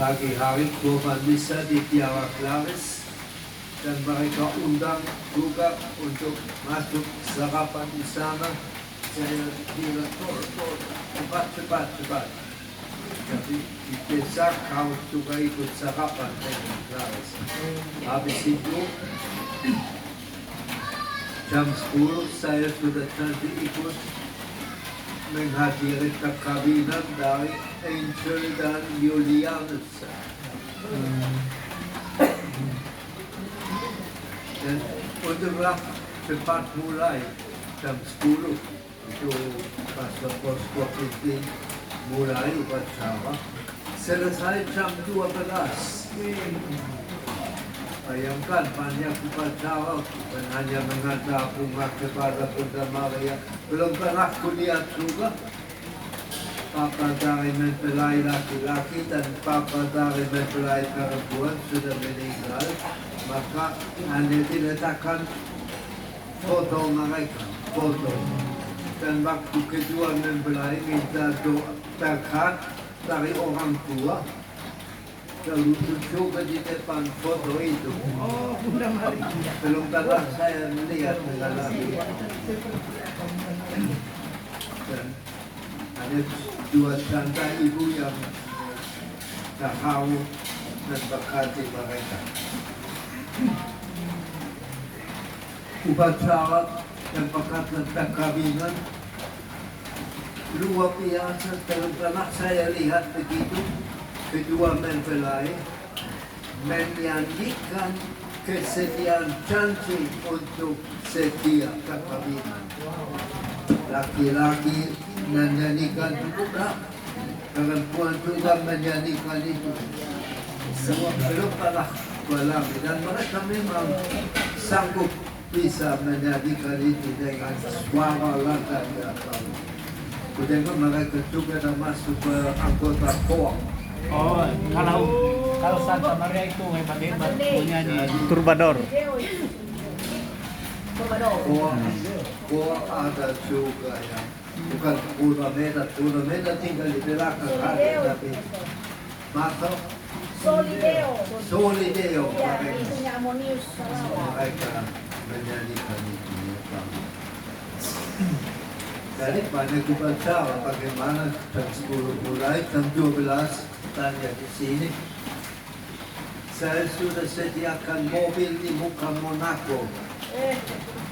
pagi hari kurban misa di Tiara Claris dan mereka undang juga untuk masuk sarapan di sana. Saya bilang cepat. Tapi di desa kau juga ikut sarapan dengan Claris. Habis itu jam 10 saya sudah nanti ikut menghadiri perkawinan dari Angel dan Julianus. Dan untunglah cepat mulai jam 10 itu pastor posko itu mulai upacara selesai jam 12. Bayangkan banyak upacara bukan hanya mengantar bunga kepada Bunda Maria, belum pernah kulihat juga papa dari mempelai laki-laki dan papa dari mempelai perempuan sudah meninggal, maka hanya diletakkan foto mereka, dan waktu kedua mempelai minta doa berkat dari orang tua. Lalu juga di depan foto itu. Oh, Bunda Maria. Belum pernah saya melihat mengalami. Dan ada dua janda ibu yang tahu dan berkati mereka. Upacara dan perkataan perkawinan luar biasa. Belum pernah saya lihat begitu. Kedua mempelai menyanyikan kesediaan janji untuk setia perkawinan. Laki-laki menyanyikan juga, perempuan juga menyanyikan itu. Semua belum pernah berlalu dan mereka memang sanggup bisa menyanyikan itu dengan suara lantang yang baru. Kemudian mereka juga masuk ke anggota KOA. Oh, kalau Santa Maria itu hebat-hebat punya di Turbador. KOA ada juga yang bukan Purnameda tinggal di belakang tapi Mato Solideo mereka menyanyikan itu. Jadi banyak upacara bagaimana jam 10 mulai, jam 12 tanya di sini. Saya sudah sediakan mobil di muka Monaco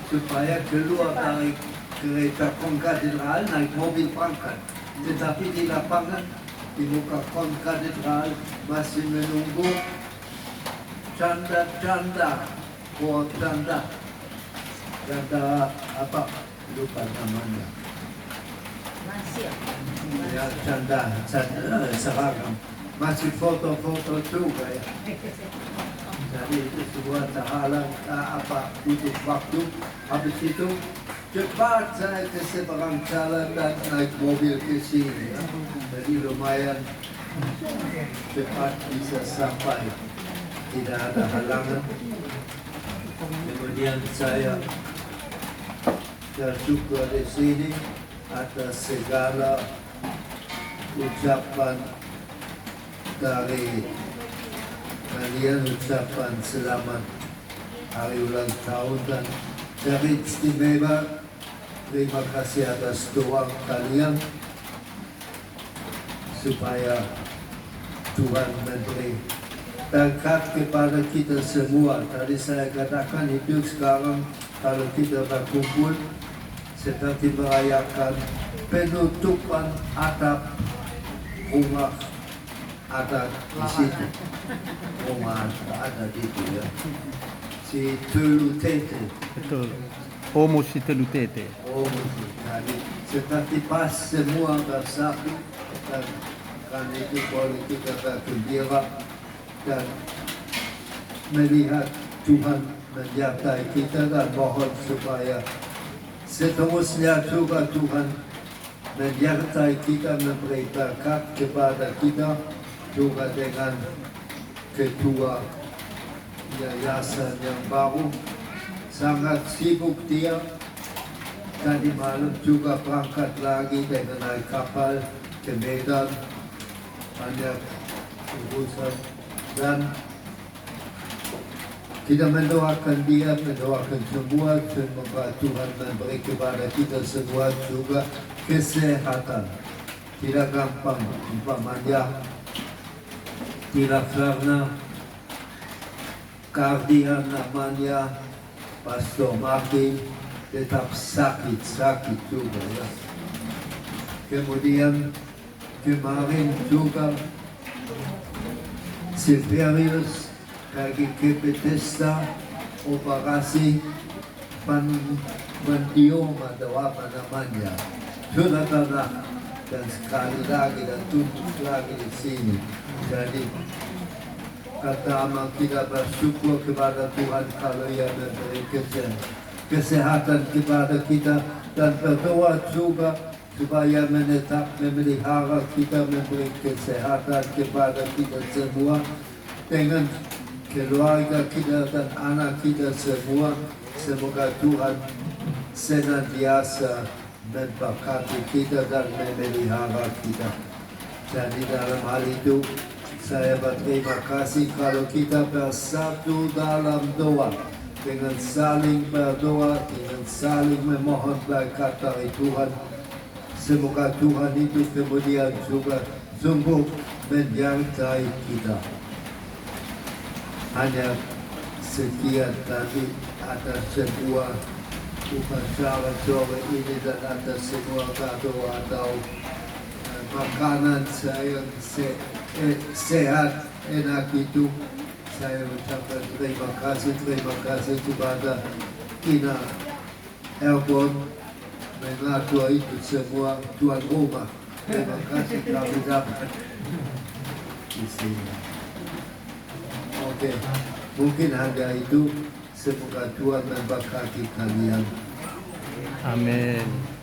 supaya keluar dari gereja Konkatedral naik mobil pangkat. Tetapi di lapangan di muka Konkatedral masih menunggu janda apa lupa namanya. Ya, canda seragam. Masih foto-foto juga ya. Jadi itu sebuah terhalang butuh waktu. Habis itu cepat saya ke seberang jalan dan naik mobil ke sini. Ya. Jadi lumayan cepat bisa sampai. Tidak ada halangan. Kemudian saya juga di sini ada segala ucapan dari kalian, ucapan selamat hari ulang tahun dan dari istimewa terima kasih atas doa kalian supaya Tuhan memberi berkat kepada kita semua. Tadi saya katakan itu sekarang kalau kita berkumpul seperti merayakan penutupan atap rumah adat di situ. Rumah adat itu ya. Si Telutete. Betul. Homo si Telutete. Jadi seperti pas semua bersatu dan karena itu boleh kita bergembira dan melihat Tuhan menyertai kita dan mohon supaya seterusnya juga Tuhan menyertai kita, memberi berkat kepada kita juga dengan ketua yayasan yang baru. Sangat sibuk dia. Tadi malam juga berangkat lagi dengan naik kapal ke Medan. Banyak urusan. Dan kita mendoakan dia, mendoakan semua, semoga Tuhan memberi kepada kita semua juga kesehatan. Tidak gampang, umpamanya tidak karena kardia namanya Pastor Martin tetap sakit juga ya. Kemudian kemarin juga Silverius kaki ke Bethesda operasi mendioma atau apa namanya sudah tanah dan sekali lagi dan tutup lagi di sini. Jadi pertama kita bersyukur kepada Tuhan kalau ia memberi kesehatan kepada kita dan berdoa juga supaya menetap memelihara kita, memberi kesehatan kepada kita semua dengan keluarga kita dan anak kita semua. Semoga Tuhan senantiasa memberkati kita dan memelihara kita. Jadi dalam hal itu saya berterima kasih kalau kita bersatu dalam doa, dengan saling berdoa, dengan saling memohon berkat dari Tuhan. Semoga Tuhan itu kemudian juga sungguh menyertai kita. Hanya sekian tadi atas semua upacara sore ini dan atas semua kado atau makanan saya sehat enak itu. Saya ucapkan terima kasih kepada Ina Elbon mengatur itu semua tuan rumah. Terima kasih kami dapat di sini. Oke, mungkin hanya itu. Semoga Tuhan memberkati kalian. Amin.